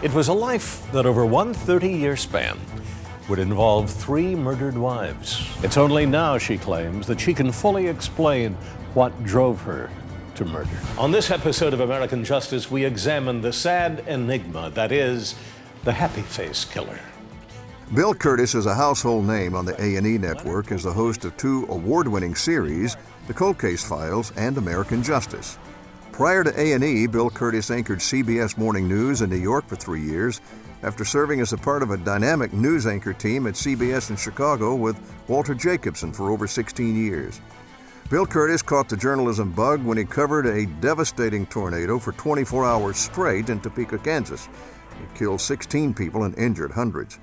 It was a life that over one 30-year span would involve 3 murdered wives. It's only now, she claims, that she can fully explain what drove her to murder. On this episode of American Justice, we examine the sad enigma that is the Happy Face Killer. Bill Kurtis is a household name on the A&E network as the host of 2 award-winning series, The Cold Case Files and American Justice. Prior to A&E, Bill Kurtis anchored CBS Morning News in New York for 3 years, after serving as a part of a dynamic news anchor team at CBS in Chicago with Walter Jacobson for over 16 years. Bill Kurtis caught the journalism bug when he covered a devastating tornado for 24 hours straight in Topeka, Kansas. It killed 16 people and injured hundreds.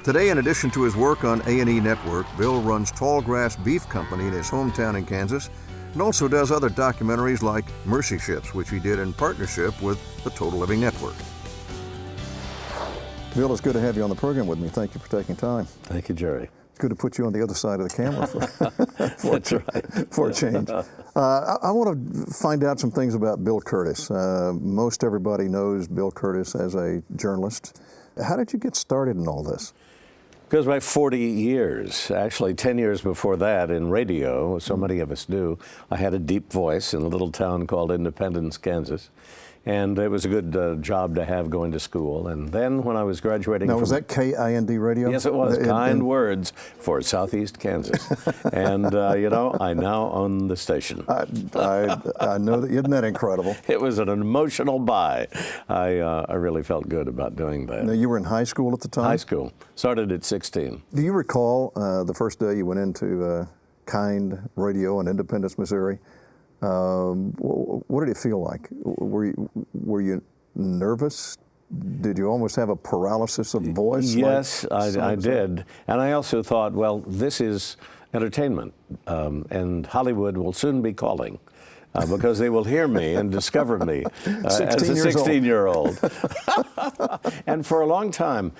Today, in addition to his work on A&E Network, Bill runs Tallgrass Beef Company in his hometown in Kansas, and also does other documentaries like Mercy Ships, which he did in partnership with the Total Living Network. Bill, it's good to have you on the program with me. Thank you for taking time. Thank you, Jerry. It's good to put you on the other side of the camera That's right. for a change. I want to find out some things about Bill Kurtis. Most everybody knows Bill Kurtis as a journalist. How did you get started in all this? Goes back 40 years, actually 10 years before that in radio, so many of us do. I had a deep voice in a little town called Independence, Kansas. And it was a good job to have going to school. And then when I was graduating Now, was that KIND radio? Yes, it was. Kind words for Southeast Kansas. And, I now own the station. I know that. Isn't that incredible? It was an emotional buy. I really felt good about doing that. Now, you were in high school at the time? High school. Started at 16. Do you recall the first day you went into Kind Radio in Independence, Missouri? What did it feel like? Were you nervous? Did you almost have a paralysis of voice? Yes, I did. And I also thought, well, this is entertainment, and Hollywood will soon be calling. Because they will hear me and discover me as a 16-year-old. And for a long time,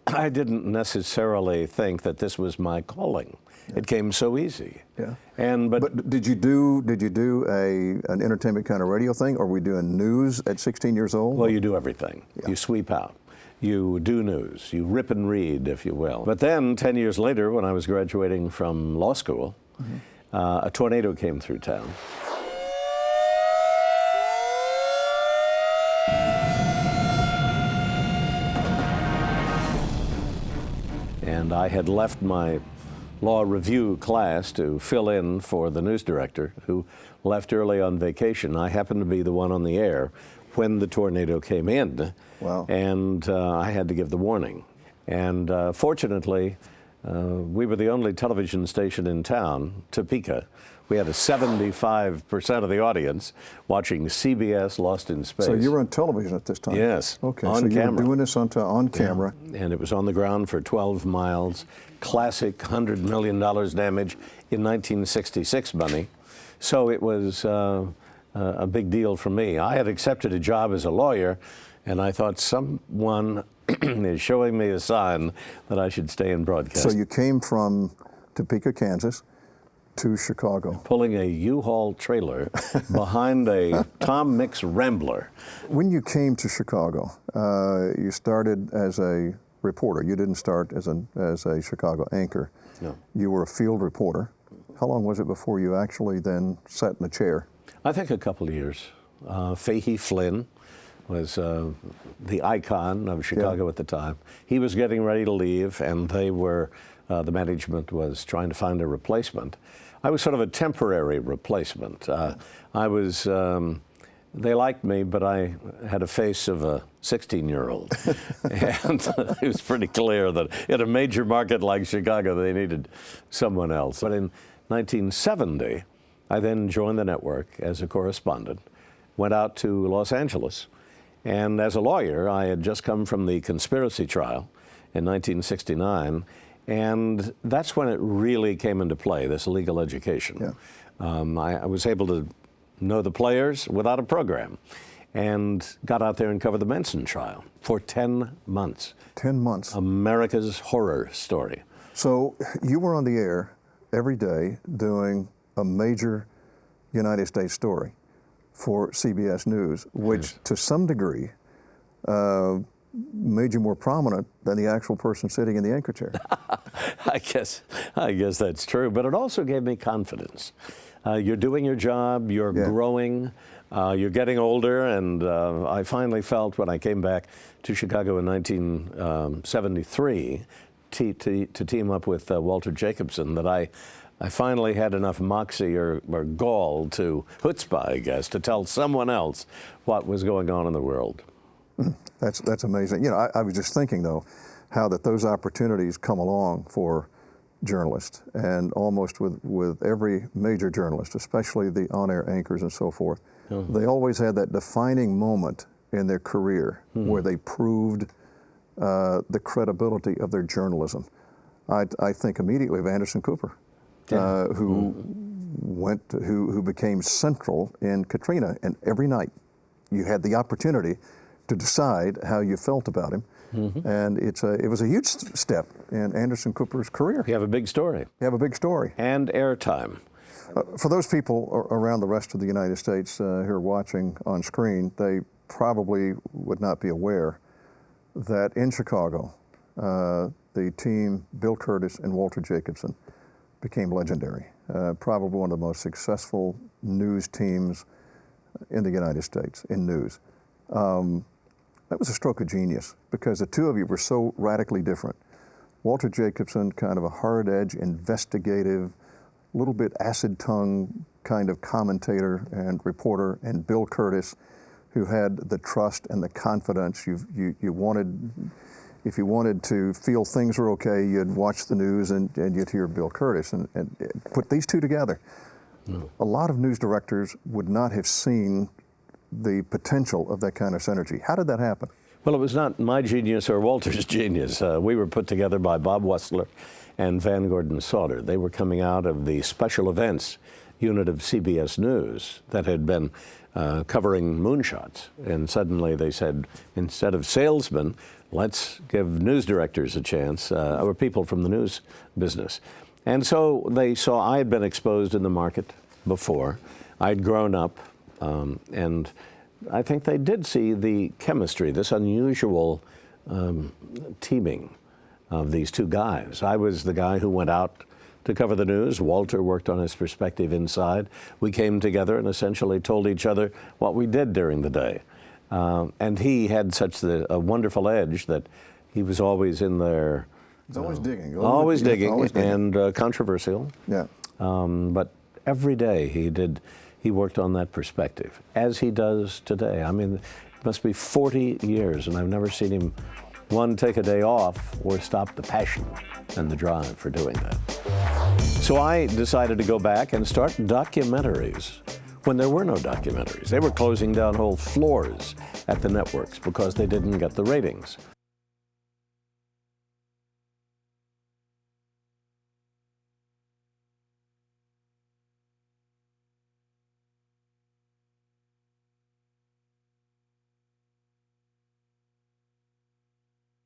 I didn't necessarily think that this was my calling. It came so easy. Yeah. But did you do an entertainment kind of radio thing, or were we doing news at 16 years old? Well, you do everything. Yeah. You sweep out. You do news. You rip and read, if you will. But then 10 years later, when I was graduating from law school, a tornado came through town. And I had left my law review class to fill in for the news director, who left early on vacation. I happened to be the one on the air when the tornado came in. Wow. And I had to give the warning. And fortunately, we were the only television station in town, Topeka. We had a 75% of the audience watching CBS Lost in Space. So you were on television at this time? Yes, okay, on so camera. You were doing this on camera. Yeah. And it was on the ground for 12 miles. Classic $100 million damage in 1966 money. So it was a big deal for me. I had accepted a job as a lawyer, and I thought someone is showing me a sign that I should stay in broadcasting. So you came from Topeka, Kansas, to Chicago. Pulling a U-Haul trailer behind a Tom Mix Rambler. When you came to Chicago, you started as a reporter. You didn't start as a Chicago anchor. No. You were a field reporter. How long was it before you actually then sat in the chair? I think a couple of years. Fahey Flynn was the icon of Chicago at the time. He was getting ready to leave, and they were, the management was trying to find a replacement. I was sort of a temporary replacement. They liked me, but I had a face of a 16-year-old. And it was pretty clear that in a major market like Chicago, they needed someone else. But in 1970, I then joined the network as a correspondent, went out to Los Angeles. And as a lawyer, I had just come from the conspiracy trial in 1969. And that's when it really came into play, this legal education. Yeah. I was able to know the players without a program, and got out there and covered the Manson trial for 10 months. 10 months. America's horror story. So you were on the air every day doing a major United States story for CBS News, which to some degree made you more prominent than the actual person sitting in the anchor chair. I guess that's true, but it also gave me confidence. You're doing your job, you're growing, you're getting older, and I finally felt when I came back to Chicago in 1973 to team up with Walter Jacobson that I finally had enough moxie or gall to chutzpah, I guess, to tell someone else what was going on in the world. That's amazing. You know, I was just thinking, though, how that those opportunities come along for journalists, and almost with every major journalist, especially the on-air anchors and so forth, they always had that defining moment in their career where they proved the credibility of their journalism. I think immediately of Anderson Cooper, who became central in Katrina, and every night you had the opportunity to decide how you felt about him. And it was a huge step in Anderson Cooper's career. You have a big story. You have a big story. And airtime. For those people around the rest of the United States who are watching on screen, they probably would not be aware that in Chicago, the team Bill Kurtis and Walter Jacobson became legendary. Probably one of the most successful news teams in the United States, in news. That was a stroke of genius, because the two of you were so radically different. Walter Jacobson, kind of a hard-edge, investigative, little bit acid-tongue kind of commentator and reporter, and Bill Kurtis, who had the trust and the confidence. You wanted, if you wanted to feel things were okay, you'd watch the news and you'd hear Bill Kurtis, and put these two together. A lot of news directors would not have seen the potential of that kind of synergy. How did that happen? Well, it was not my genius or Walter's genius. We were put together by Bob Wessler and Van Gordon Sauter. They were coming out of the special events unit of CBS News that had been covering moonshots. And suddenly they said, instead of salesmen, let's give news directors a chance, or people from the news business. And so they saw I had been exposed in the market before. I'd grown up. And I think they did see the chemistry, this unusual teaming of these two guys. I was the guy who went out to cover the news. Walter worked on his perspective inside. We came together and essentially told each other what we did during the day. And he had such a wonderful edge that he was always in there. He's always digging. Always digging, and controversial. Yeah. But every day he worked on that perspective, as he does today. I mean, it must be 40 years, and I've never seen him, take a day off or stop the passion and the drive for doing that. So I decided to go back and start documentaries when there were no documentaries. They were closing down whole floors at the networks because they didn't get the ratings.